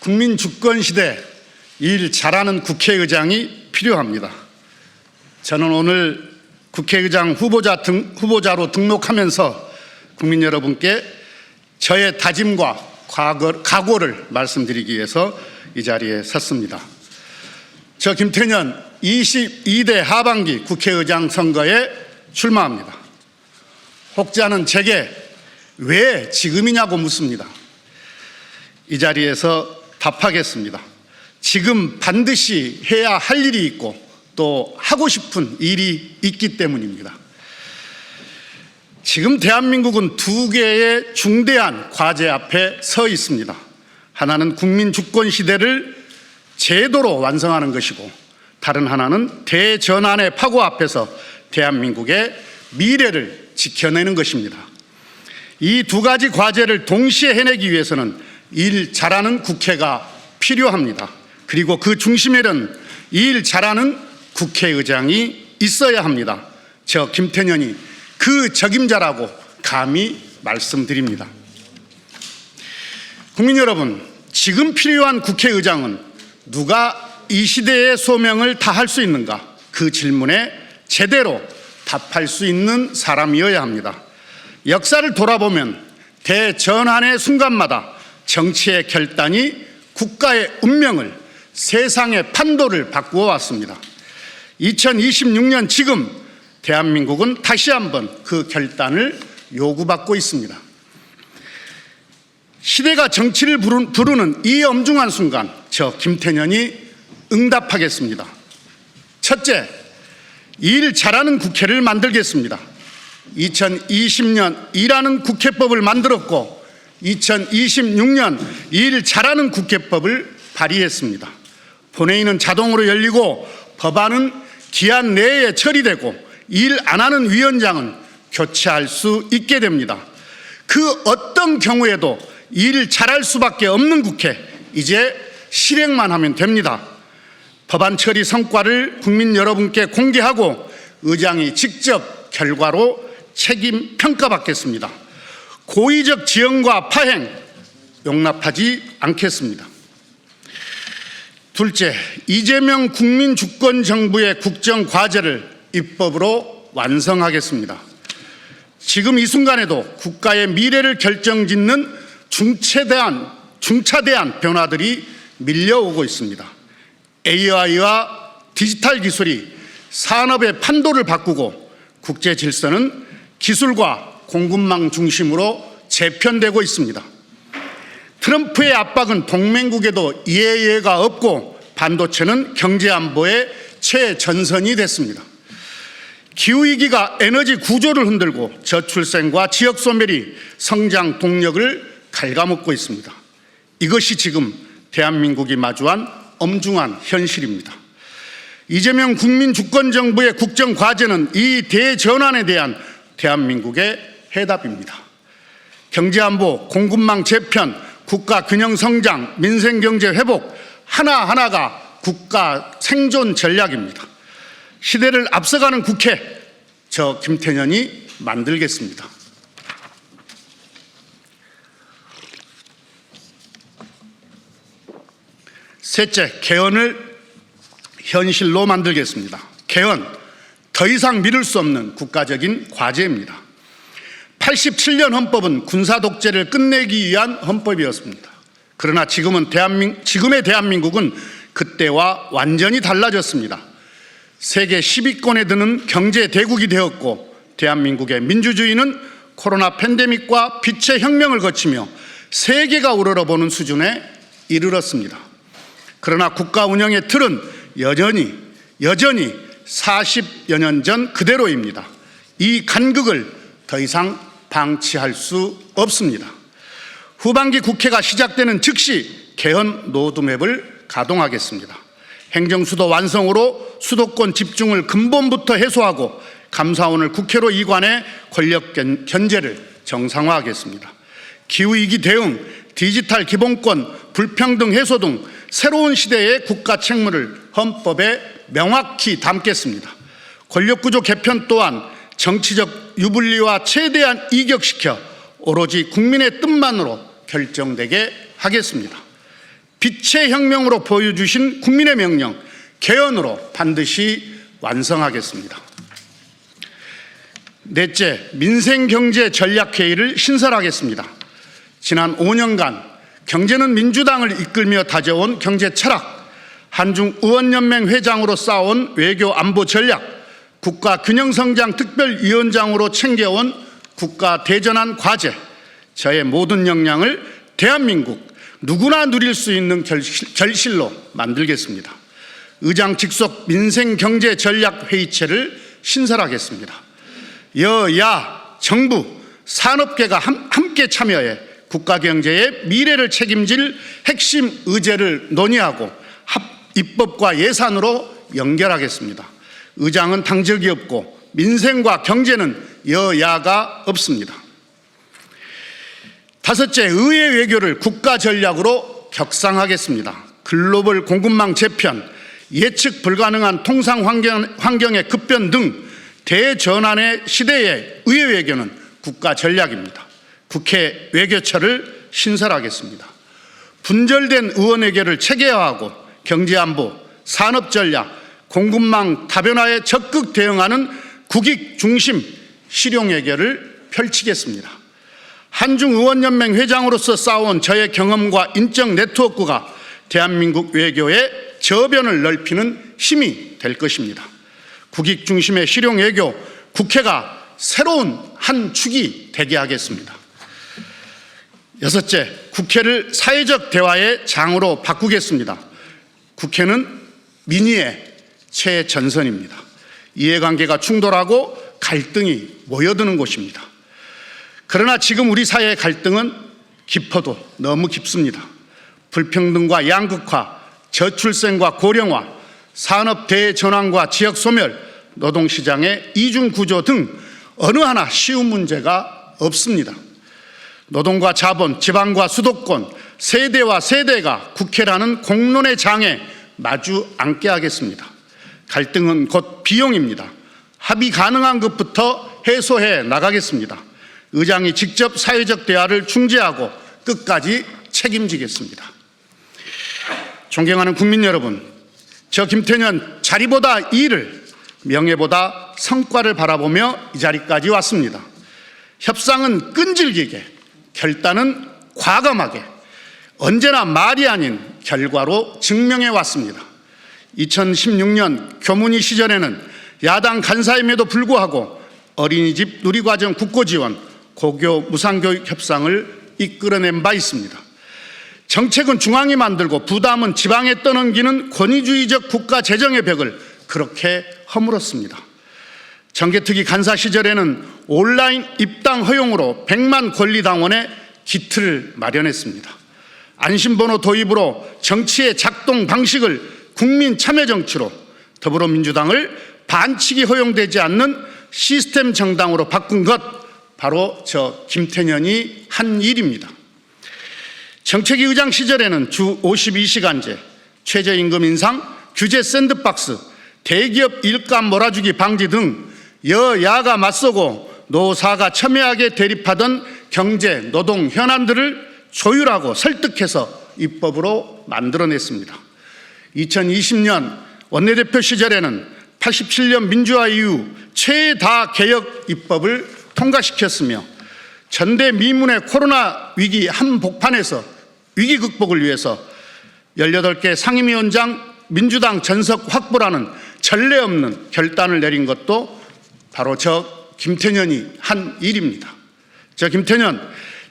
국민 주권 시대 일 잘하는 국회의장이 필요합니다. 저는 오늘 국회의장 후보자로 등록하면서 국민 여러분께 저의 다짐과 각오를 말씀드리기 위해서 이 자리에 섰습니다. 저 김태년 22대 하반기 국회의장 선거에 출마합니다. 혹자는 제게 왜 지금이냐고 묻습니다. 이 자리에서 답하겠습니다. 지금 반드시 해야 할 일이 있고 또 하고 싶은 일이 있기 때문입니다. 지금 대한민국은 두 개의 중대한 과제 앞에 서 있습니다. 하나는 국민 주권 시대를 제도로 완성하는 것이고, 다른 하나는 대전환의 파고 앞에서 대한민국의 미래를 지켜내는 것입니다. 이 두 가지 과제를 동시에 해내기 위해서는 일 잘하는 국회가 필요합니다. 그리고 그 중심에는 일 잘하는 국회의장이 있어야 합니다. 저 김태년이 그 적임자라고 감히 말씀드립니다. 국민 여러분, 지금 필요한 국회의장은 누가 이 시대의 소명을 다할 수 있는가? 그 질문에 제대로 답할 수 있는 사람이어야 합니다. 역사를 돌아보면 대전환의 순간마다 정치의 결단이 국가의 운명을, 세상의 판도를 바꾸어 왔습니다. 2026년 지금 대한민국은 다시 한번 그 결단을 요구받고 있습니다. 시대가 정치를 부르는 이 엄중한 순간, 저 김태년이 응답하겠습니다. 첫째, 일 잘하는 국회를 만들겠습니다. 2020년 일하는 국회법을 만들었고 2026년 일 잘하는 국회법을 발의했습니다. 본회의는 자동으로 열리고 법안은 기한 내에 처리되고 일 안 하는 위원장은 교체할 수 있게 됩니다. 그 어떤 경우에도 일 잘할 수밖에 없는 국회, 이제 실행만 하면 됩니다. 법안 처리 성과를 국민 여러분께 공개하고 의장이 직접 결과로 책임 평가받겠습니다. 고의적 지연과 파행 용납하지 않겠습니다. 둘째, 이재명 국민주권정부의 국정과제를 입법으로 완성하겠습니다. 지금 이 순간에도 국가의 미래를 결정짓는 중차대한 변화들이 밀려오고 있습니다. AI와 디지털 기술이 산업의 판도를 바꾸고 국제 질서는 기술과 공급망 중심으로 재편되고 있습니다. 트럼프의 압박은 동맹국에도 예외가 없고 반도체는 경제 안보의 최전선이 됐습니다. 기후위기가 에너지 구조를 흔들고 저출생과 지역 소멸이 성장 동력을 갉아먹고 있습니다. 이것이 지금 대한민국이 마주한 엄중한 현실입니다. 이재명 국민주권정부의 국정과제는 이 대전환에 대한 대한민국의 해답입니다. 경제안보, 공급망 재편, 국가 균형 성장, 민생경제 회복, 하나하나가 국가 생존 전략입니다. 시대를 앞서가는 국회, 저 김태년이 만들겠습니다. 셋째, 개헌을 현실로 만들겠습니다. 개헌, 더 이상 미룰 수 없는 국가적인 과제입니다. 87년 헌법은 군사 독재를 끝내기 위한 헌법이었습니다. 그러나 지금의 대한민국은 그때와 완전히 달라졌습니다. 세계 10위권에 드는 경제 대국이 되었고 대한민국의 민주주의는 코로나 팬데믹과 빛의 혁명을 거치며 세계가 우러러보는 수준에 이르렀습니다. 그러나 국가 운영의 틀은 여전히 40여 년 전 그대로입니다. 이 간극을 더 이상 방치할 수 없습니다. 후반기 국회가 시작되는 즉시 개헌 로드맵을 가동하겠습니다. 행정수도 완성으로 수도권 집중을 근본부터 해소하고 감사원을 국회로 이관해 권력 견제를 정상화하겠습니다. 기후위기 대응, 디지털 기본권, 불평등 해소 등 새로운 시대의 국가 책무를 헌법에 명확히 담겠습니다. 권력구조 개편 또한 정치적 유불리와 최대한 이격시켜 오로지 국민의 뜻만으로 결정되게 하겠습니다. 빛의 혁명으로 보여주신 국민의 명령 개헌으로 반드시 완성하겠습니다. 넷째, 민생경제전략회의를 신설하겠습니다. 지난 5년간 경제는 민주당을 이끌며 다져온 경제 철학, 한중 의원연맹 회장으로 쌓아온 외교 안보 전략, 국가균형성장 특별위원장으로 챙겨온 국가 대전환 과제, 저의 모든 역량을 대한민국 누구나 누릴 수 있는 결실로 만들겠습니다. 의장 직속 민생경제전략회의체를 신설하겠습니다. 여야, 정부, 산업계가 함께 참여해 국가경제의 미래를 책임질 핵심 의제를 논의하고 입법과 예산으로 연결하겠습니다. 의장은 당적이 없고 민생과 경제는 여야가 없습니다. 다섯째, 의회 외교를 국가전략으로 격상하겠습니다. 글로벌 공급망 재편, 예측 불가능한 통상 환경의 급변 등 대전환의 시대의 의회 외교는 국가전략입니다. 국회 외교처를 신설하겠습니다. 분절된 의원 외교를 체계화하고 경제안보, 산업전략, 공급망 다변화에 적극 대응하는 국익 중심 실용 외교를 펼치겠습니다. 한중의원연맹 회장으로서 쌓아온 저의 경험과 인적 네트워크가 대한민국 외교의 저변을 넓히는 힘이 될 것입니다. 국익 중심의 실용 외교, 국회가 새로운 한 축이 되게 하겠습니다. 여섯째, 국회를 사회적 대화의 장으로 바꾸겠습니다. 국회는 민의의 최전선입니다. 이해관계가 충돌하고 갈등이 모여드는 곳입니다. 그러나 지금 우리 사회의 갈등은 깊어도 너무 깊습니다. 불평등과 양극화, 저출생과 고령화, 산업 대전환과 지역 소멸, 노동시장의 이중구조 등 어느 하나 쉬운 문제가 없습니다. 노동과 자본, 지방과 수도권, 세대와 세대가 국회라는 공론의 장에 마주 앉게 하겠습니다. 갈등은 곧 비용입니다. 합의 가능한 것부터 해소해 나가겠습니다. 의장이 직접 사회적 대화를 중재하고 끝까지 책임지겠습니다. 존경하는 국민 여러분, 저 김태년 자리보다 일을, 명예보다 성과를 바라보며 이 자리까지 왔습니다. 협상은 끈질기게, 결단은 과감하게, 언제나 말이 아닌 결과로 증명해 왔습니다. 2016년 교문위 시절에는 야당 간사임에도 불구하고 어린이집 누리과정 국고지원, 고교 무상교육 협상을 이끌어낸 바 있습니다. 정책은 중앙이 만들고 부담은 지방에 떠넘기는 권위주의적 국가 재정의 벽을 그렇게 허물었습니다. 정개특위 간사 시절에는 온라인 입당 허용으로 100만 권리당원의 기틀을 마련했습니다. 안심번호 도입으로 정치의 작동 방식을 국민 참여 정치로, 더불어민주당을 반칙이 허용되지 않는 시스템 정당으로 바꾼 것, 바로 저 김태년이 한 일입니다. 정책위 의장 시절에는 주 52시간제, 최저임금 인상, 규제 샌드박스, 대기업 일감 몰아주기 방지 등 여야가 맞서고 노사가 첨예하게 대립하던 경제, 노동 현안들을 조율하고 설득해서 입법으로 만들어냈습니다. 2020년 원내대표 시절에는 87년 민주화 이후 최다 개혁 입법을 통과시켰으며 전대미문의 코로나 위기 한복판에서 위기 극복을 위해서 18개 상임위원장 민주당 전석 확보라는 전례 없는 결단을 내린 것도 바로 저 김태년이 한 일입니다. 저 김태년,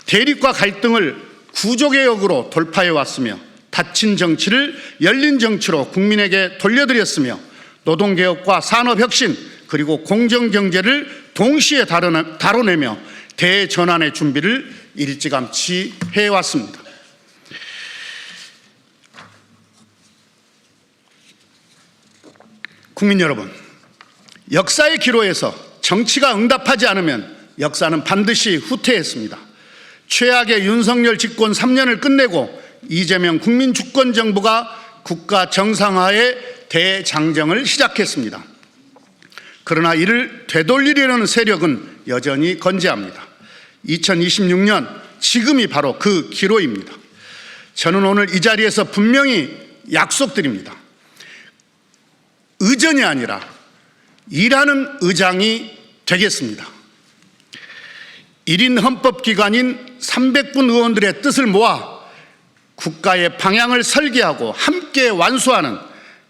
대립과 갈등을 구조개혁으로 돌파해 왔으며 닫힌 정치를 열린 정치로 국민에게 돌려드렸으며 노동개혁과 산업혁신 그리고 공정경제를 동시에 다뤄내며 대전환의 준비를 일찌감치 해왔습니다. 국민 여러분, 역사의 기로에서 정치가 응답하지 않으면 역사는 반드시 후퇴했습니다. 최악의 윤석열 집권 3년을 끝내고 이재명 국민주권정부가 국가 정상화의 대장정을 시작했습니다. 그러나 이를 되돌리려는 세력은 여전히 건재합니다. 2026년 지금이 바로 그 기로입니다. 저는 오늘 이 자리에서 분명히 약속드립니다. 의전이 아니라 일하는 의장이 되겠습니다. 1인 헌법기관인 300분 의원들의 뜻을 모아 국가의 방향을 설계하고 함께 완수하는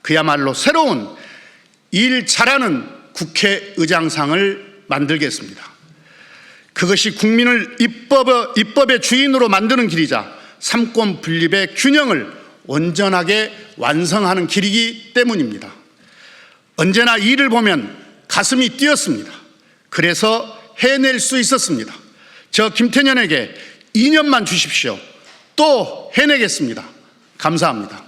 그야말로 새로운 일 잘하는 국회의장상을 만들겠습니다. 그것이 국민을 입법의 주인으로 만드는 길이자 삼권 분립의 균형을 온전하게 완성하는 길이기 때문입니다. 언제나 일을 보면 가슴이 뛰었습니다. 그래서 해낼 수 있었습니다. 저 김태년에게 2년만 주십시오. 또 해내겠습니다. 감사합니다.